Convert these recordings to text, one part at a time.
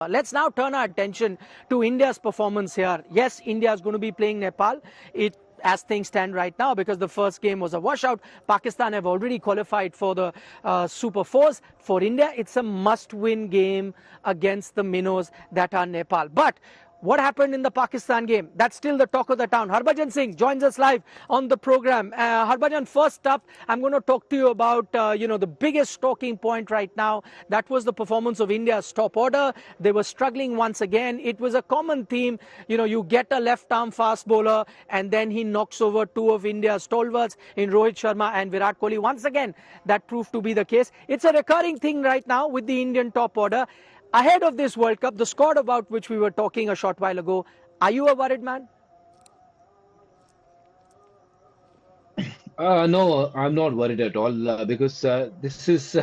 Let's now turn our attention to India's performance here. Yes, India is going to be playing Nepal. As things stand right now, because the first game was a washout. Pakistan have already qualified for the Super Fours. For India, it's a must-win game against the minnows that are Nepal. But what happened in the Pakistan game? That's still the talk of the town. Harbhajan Singh joins us live on the program. Harbhajan, first up, I'm going to talk to you about, the biggest talking point right now. That was the performance of India's top order. They were struggling once again. It was a common theme. You get a left-arm fast bowler, and then he knocks over two of India's stalwarts in Rohit Sharma and Virat Kohli. Once again, that proved to be the case. It's a recurring thing right now with the Indian top order. Ahead of this World Cup, the squad about which we were talking a short while ago, are you a worried man? No, I'm not worried at all because this is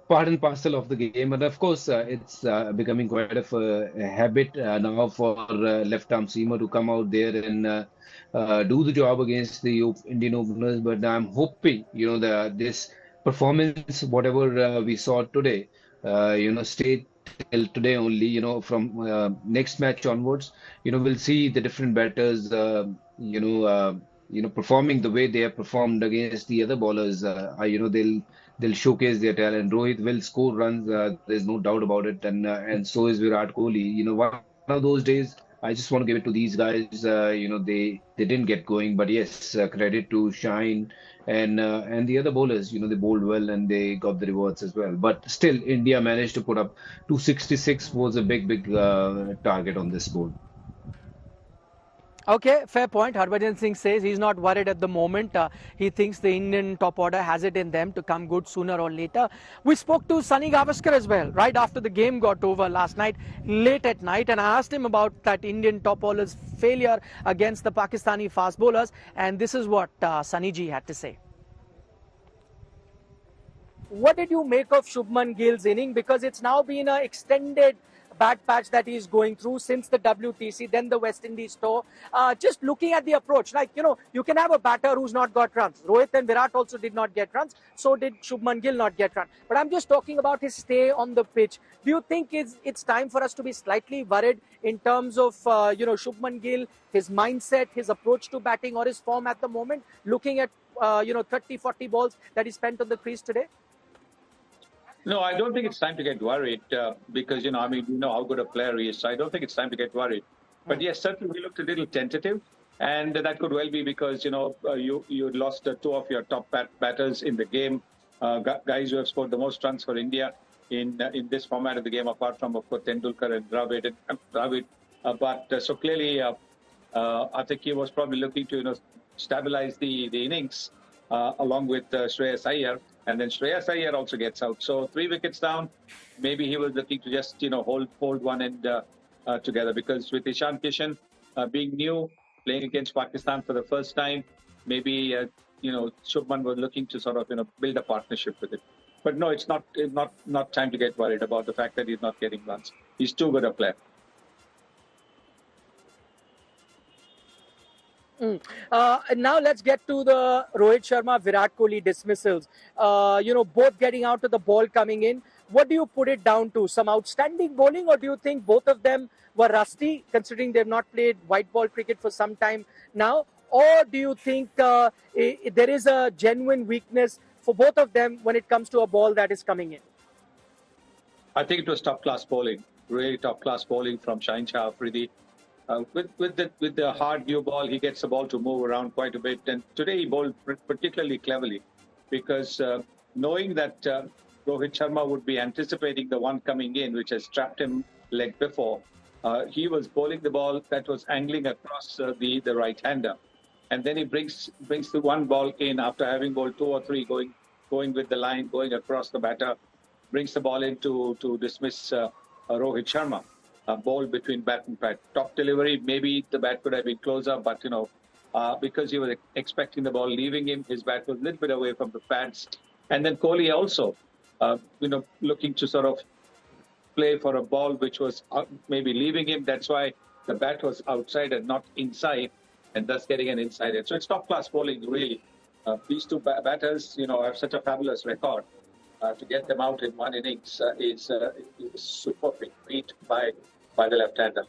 part and parcel of the game. And of course, it's becoming quite of a habit now for left arm seamer to come out there and do the job against the Indian openers. But I'm hoping, this performance, whatever we saw today, stay till today only, from next match onwards, we'll see the different batters, performing the way they have performed against the other bowlers. They'll showcase their talent. Rohit will score runs. There's no doubt about it, and so is Virat Kohli. One of those days, I just want to give it to these guys. They didn't get going, but yes, credit to Shine and the other bowlers. They bowled well and they got the rewards as well. But still, India managed to put up 266 was a big target on this board. Okay, fair point. Harbhajan Singh says he's not worried at the moment. He thinks the Indian top order has it in them to come good sooner or later. We spoke to Sunny Gavaskar as well, right after the game got over last night, late at night, and I asked him about that Indian top order's failure against the Pakistani fast bowlers, and this is what Sunny ji had to say. What did you make of Shubman Gill's inning? Because it's now been an extended bad patch that he's going through since the WTC, then the West Indies tour. Just looking at the approach, you can have a batter who's not got runs. Rohit and Virat also did not get runs. So did Shubman Gill not get runs. But I'm just talking about his stay on the pitch. Do you think it's time for us to be slightly worried in terms of, Shubman Gill, his mindset, his approach to batting or his form at the moment, looking at, 30, 40 balls that he spent on the crease today? No, I don't think it's time to get worried because, you know how good a player he is. So I don't think it's time to get worried. But yes, certainly we looked a little tentative. And that could well be because, you lost two of your top batters in the game, guys who have scored the most runs for India in this format of the game, apart from, of course, Tendulkar and Dravid. So clearly, I think he was probably looking to, stabilize the innings along with Shreyas Iyer. And then Shreyas Iyer also gets out. So 3 wickets down. Maybe he was looking to just, hold one end together. Because with Ishan Kishan being new, playing against Pakistan for the first time, maybe, Shubman was looking to sort of, build a partnership with it. But no, it's not time to get worried about the fact that he's not getting runs. He's too good a player. Now let's get to the Rohit Sharma, Virat Kohli dismissals. Both getting out of the ball coming in. What do you put it down to? Some outstanding bowling, or do you think both of them were rusty, considering they've not played white ball cricket for some time now? Or do you think there is a genuine weakness for both of them when it comes to a ball that is coming in? I think it was top-class bowling, really top-class bowling from Shaheen Shah Afridi. With the hard new ball, he gets the ball to move around quite a bit. And today he bowled particularly cleverly because knowing that Rohit Sharma would be anticipating the one coming in, which has trapped him leg before, he was bowling the ball that was angling across the right-hander. And then he brings the one ball in after having bowled 2 or 3, going with the line, going across the batter, brings the ball in to dismiss Rohit Sharma. Ball between bat and pad. Top delivery, maybe the bat could have been closer, but, because he was expecting the ball leaving him, his bat was a little bit away from the pads. And then Kohli also, looking to sort of play for a ball which was maybe leaving him. That's why the bat was outside and not inside, and thus getting an inside hit. So it's top-class bowling, really. These two batters, have such a fabulous record. to get them out in one innings is a super big feat by the left-hander.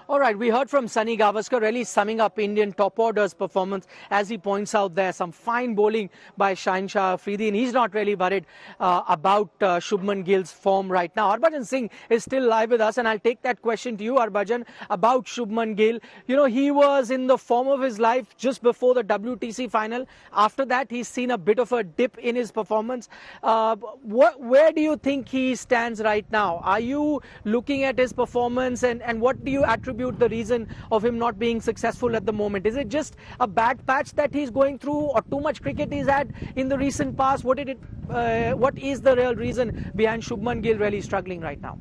All right, we heard from Sunny Gavaskar really summing up Indian top order's performance. As he points out there, some fine bowling by Shaheen Afridi, and he's not really worried about Shubman Gill's form right now. Harbhajan Singh is still live with us, and I'll take that question to you, Harbhajan, about Shubman Gill. You know, he was in the form of his life just before the WTC final. After that, he's seen a bit of a dip in his performance. Where do you think he stands right now? Are you looking at his performance, and what do you attribute the reason of him not being successful at the moment? Is it just a bad patch that he's going through, or too much cricket he's had in the recent past? What is the real reason behind Shubman Gill really struggling right now?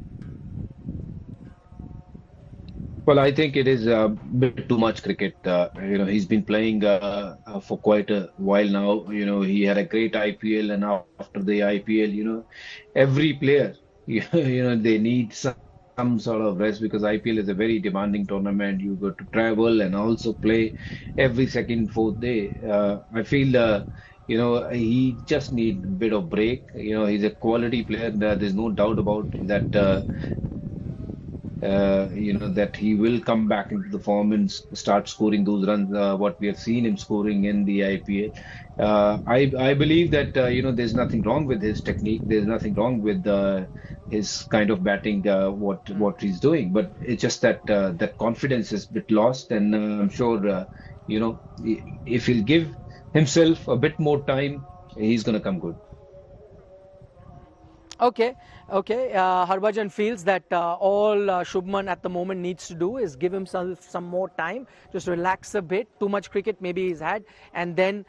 Well, I think it is a bit too much cricket. He's been playing for quite a while now. He had a great IPL, and now after the IPL, every player, they need some sort of rest, because IPL is a very demanding tournament. You got to travel and also play every second, fourth day. I feel, he just needs a bit of break. He's a quality player. There's no doubt about that. That he will come back into the form and start scoring those runs, what we have seen him scoring in the IPL. I believe that, there's nothing wrong with his technique. There's nothing wrong with his kind of batting, what he's doing. But it's just that that confidence is a bit lost. And I'm sure, if he'll give himself a bit more time, he's going to come good. Okay. Harbhajan feels that all Shubman at the moment needs to do is give himself some more time, just relax a bit. Too much cricket maybe he's had, and then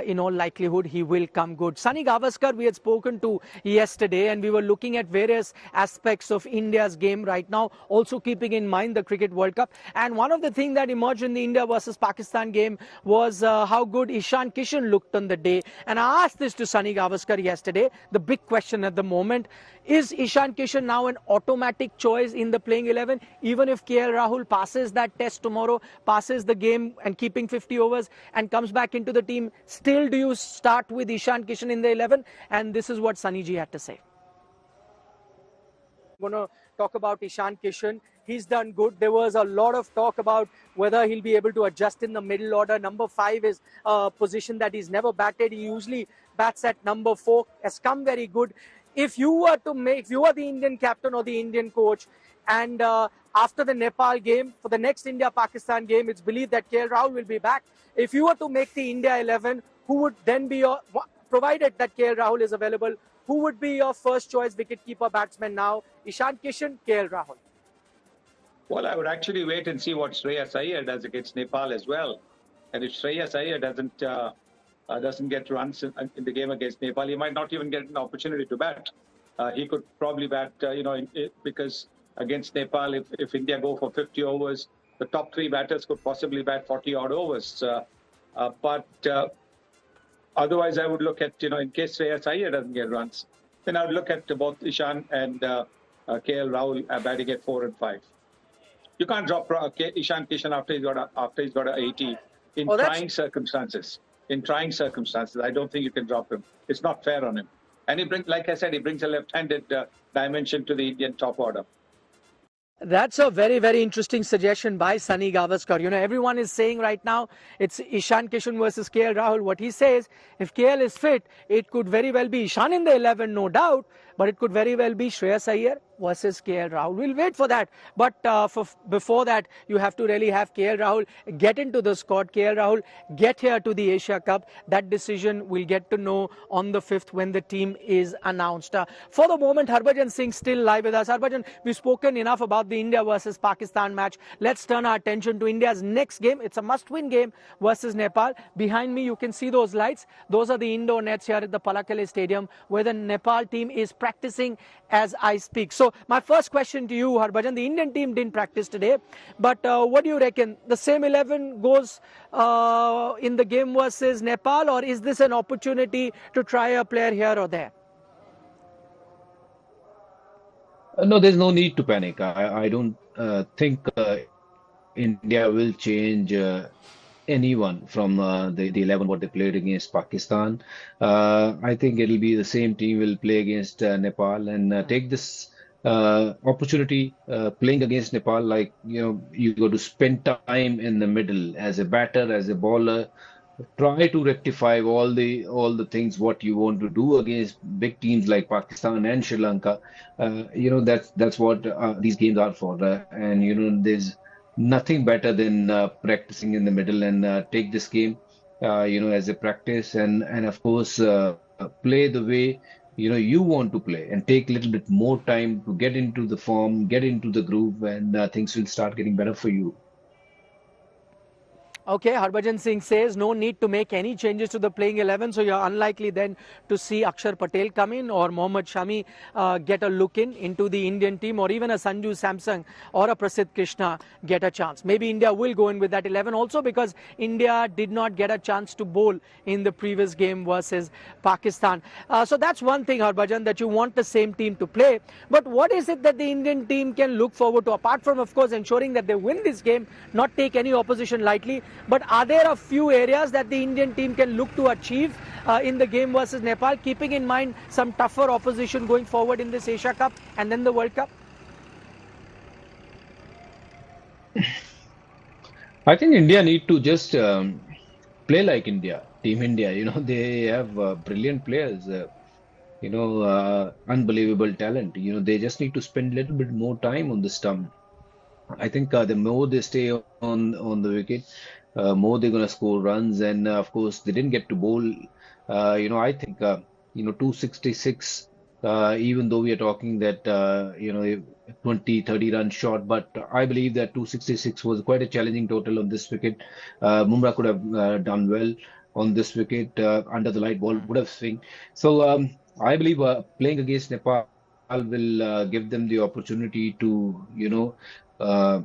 in all likelihood he will come good. Sunny Gavaskar we had spoken to yesterday, and we were looking at various aspects of India's game right now, also keeping in mind the Cricket World Cup. And one of the things that emerged in the India versus Pakistan game was how good Ishan Kishan looked on the day. And I asked this to Sunny Gavaskar yesterday. The big question at the moment: is Ishan Kishan now an automatic choice in the playing 11? Even if KL Rahul passes that test tomorrow, passes the game and keeping 50 overs and comes back into the team, still do you start with Ishan Kishan in the 11? And this is what Sunny ji had to say. I'm going to talk about Ishan Kishan. He's done good. There was a lot of talk about whether he'll be able to adjust in the middle order. Number 5 is a position that he's never batted. He usually bats at number 4. Has come very good. If you were the Indian captain or the Indian coach, and after the Nepal game, for the next India-Pakistan game, it's believed that KL Rahul will be back. If you were to make the India 11, who would then be your, provided that KL Rahul is available, who would be your first choice wicket-keeper batsman now? Ishan Kishan, KL Rahul? Well, I would actually wait and see what Shreyas Iyer does against Nepal as well. And if Shreyas Iyer doesn't get runs in the game against Nepal, he might not even get an opportunity to bat. He could probably bat, because against Nepal, if India go for 50 overs, the top 3 batters could possibly bat 40 odd overs. But otherwise, I would look at, in case Shreyas Iyer doesn't get runs, then I would look at both Ishan and KL Rahul batting at 4 and 5. You can't drop Ishan Kishan after he's got an 80 in trying circumstances. In trying circumstances, I don't think you can drop him. It's not fair on him. And like I said, he brings a left-handed dimension to the Indian top order. That's a very, very interesting suggestion by Sunny Gavaskar. Everyone is saying right now it's Ishan Kishan versus KL Rahul. What he says, if KL is fit, it could very well be Ishan in the 11, no doubt. But it could very well be Shreyas Iyer versus KL Rahul. We'll wait for that. But before that, you have to really have KL Rahul get into the squad. KL Rahul get here to the Asia Cup. That decision we'll get to know on the 5th when the team is announced. For the moment, Harbhajan Singh still live with us. Harbhajan, we've spoken enough about the India versus Pakistan match. Let's turn our attention to India's next game. It's a must-win game versus Nepal. Behind me, you can see those lights. Those are the indoor nets here at the Palakale Stadium, where the Nepal team is practicing as I speak. So my first question to you, Harbhajan, the Indian team didn't practice today, but what do you reckon? The same 11 goes in the game versus Nepal, or is this an opportunity to try a player here or there? No, there's no need to panic. I don't think India will change anyone from the 11 what they played against Pakistan. I think it'll be the same team will play against Nepal and take this opportunity playing against Nepal. Like you got to spend time in the middle as a batter, as a bowler. Try to rectify all the things what you want to do against big teams like Pakistan and Sri Lanka. That's what these games are for. And there's nothing better than practicing in the middle and take this game, as a practice and of course play the way you want to play and take a little bit more time to get into the form, get into the groove, and things will start getting better for you. Okay, Harbhajan Singh says no need to make any changes to the playing 11, so you're unlikely then to see Akshar Patel come in or Mohammad Shami get a look into the Indian team, or even a Sanju Samson or a Prasidh Krishna get a chance. Maybe India will go in with that 11 also, because India did not get a chance to bowl in the previous game versus Pakistan. So that's one thing, Harbhajan, that you want the same team to play. But what is it that the Indian team can look forward to, apart from, of course, ensuring that they win this game, not take any opposition lightly? But are there a few areas that the Indian team can look to achieve in the game versus Nepal, keeping in mind some tougher opposition going forward in this Asia Cup and then the World Cup? I think India need to just play like India, Team India. They have brilliant players, unbelievable talent. They just need to spend a little bit more time on the stump. I think the more they stay on the wicket, more they're gonna score runs. And of course, they didn't get to bowl. I think 266. Even though we are talking that 20, 30 runs short, but I believe that 266 was quite a challenging total on this wicket. Mumra could have done well on this wicket under the light ball, would have swing. So I believe playing against Nepal will give them the opportunity to uh,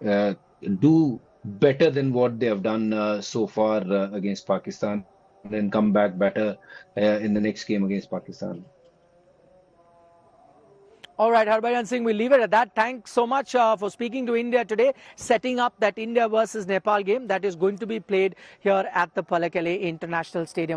uh, do better than what they have done so far against Pakistan, and then come back better in the next game against Pakistan. All right, Harbhajan Singh, we'll leave it at that. Thanks so much for speaking to India today, setting up that India versus Nepal game that is going to be played here at the Palakele International Stadium.